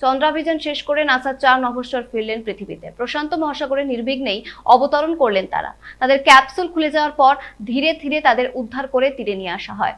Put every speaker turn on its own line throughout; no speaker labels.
চন্দ্রাভিযান শেষ করে নাসার 4 নভোশ্চর ফিরলেন পৃথিবীতে। প্রশান্ত মহাসাগরে নির্বিঘ্নেই অবতরণ করলেন তারা। তাদের ক্যাপসুল খুলে যাওয়ার পর ধীরে ধীরে তাদের উদ্ধার করে তীরে নিয়ে আসা হয়।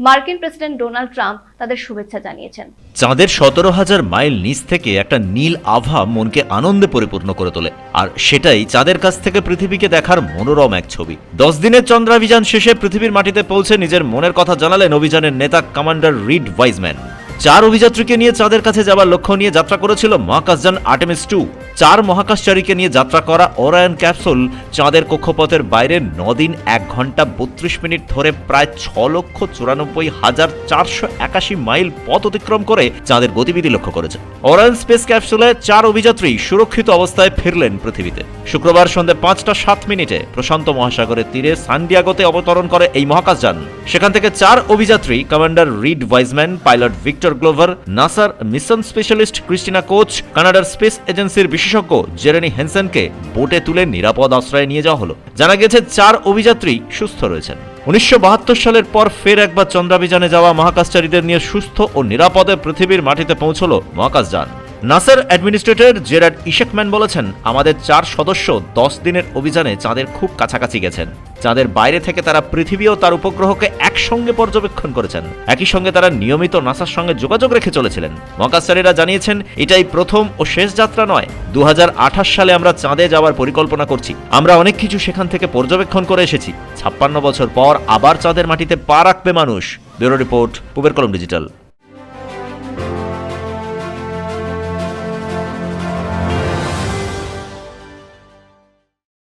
মার্কিন প্রেসিডেন্ট ডোনাল্ড ট্রাম্প তাদের শুভেচ্ছা জানিয়েছেন।
চাঁদের 17,000 মাইল নিচ থেকে একটা নীল আভা মনকে আনন্দে পরিপূর্ণ করে তোলে, আর সেটাই চাঁদের কাছ থেকে পৃথিবীকে দেখার মনোরম এক ছবি। 10 দিনের চন্দ্রাভিযান শেষে পৃথিবীর মাটিতে পৌঁছে নিজের মনের কথা জানালেন অভিযানের নেতা কমান্ডার রিড ওয়াইজম্যান। 4 অভিযাত্রীকে নিয়ে চাঁদের কাছে যাবার লক্ষ্য নিয়ে যাত্রা করেছিল মহাকাশযান আর্টেমিস 2। 4 মহাকাশচারীকে নিনিয়ে যাত্রা করা ওরায়ন ক্যাপসুল চাঁদের কক্ষপথের বাইরে 9 দিন 1 ঘন্টা 32 মিনিট ধরে প্রায় 6,94,481 মাইল পথ অতিক্রম করে চাঁদের গতিবিধি লক্ষ্য করেছে। ওরায়ন স্পেস ক্যাপসুলে 4 অভিযাত্রী সুরক্ষিত অবস্থায় ফিরলেন পৃথিবীতে। শুক্রবার সন্ধ্যে 5টা 7 মিনিটে প্রশান্ত মহাসাগরের তীরে সান ডিয়েগোতে অবতরণ করে এই মহাকাশযান। সেখান থেকে 4 অভিযাত্রী commander Reid Wiseman, pilot Victor Glover, নাসার মিশন স্পেশালিস্ট ক্রিস্টিনা কোচ, কানাডার স্পেস এজেন্সির বিশেষজ্ঞ জেরেনি হেনসেনকে বোটে তুলে নিরাপদ আশ্রয়ে নিয়ে যাওয়া হলো। জানা গেছে 4 অভিযাত্রী সুস্থ রয়েছেন। 1972 সালের পর ফের একবার চন্দ্রাভিযানে যাওয়া মহাকাশচারীদের নিয়ে সুস্থ ও নিরাপদে পৃথিবীর মাটিতে পৌঁছল মহাকাশযান। নাসার অ্যাডমিনিস্ট্রেটর জেরার্ড ইশেকম্যান বলেছেন, আমাদের 4 সদস্য 10 দিনের অভিযানে চাঁদের খুব কাছাকাছি গেছেন। চাঁদের বাইরে থেকে তারা পৃথিবী ও তার উপগ্রহকে একসঙ্গে পর্যবেক্ষণ করেছেন। একই সঙ্গে তারা নিয়মিত নাসার সঙ্গে যোগাযোগ রেখে চলেছিলেন। মহাকাশচারীরা জানিয়েছেন, এটাই প্রথম ও শেষ যাত্রা নয়। 2028 সালে আমরা চাঁদে যাওয়ার পরিকল্পনা করছি। আমরা অনেক কিছু সেখান থেকে পর্যবেক্ষণ করে এসেছি। 56 বছর পর আবার চাঁদের মাটিতে পা রাখবে মানুষ। ব্যুরো রিপোর্ট, পূবের কলম ডিজিটাল।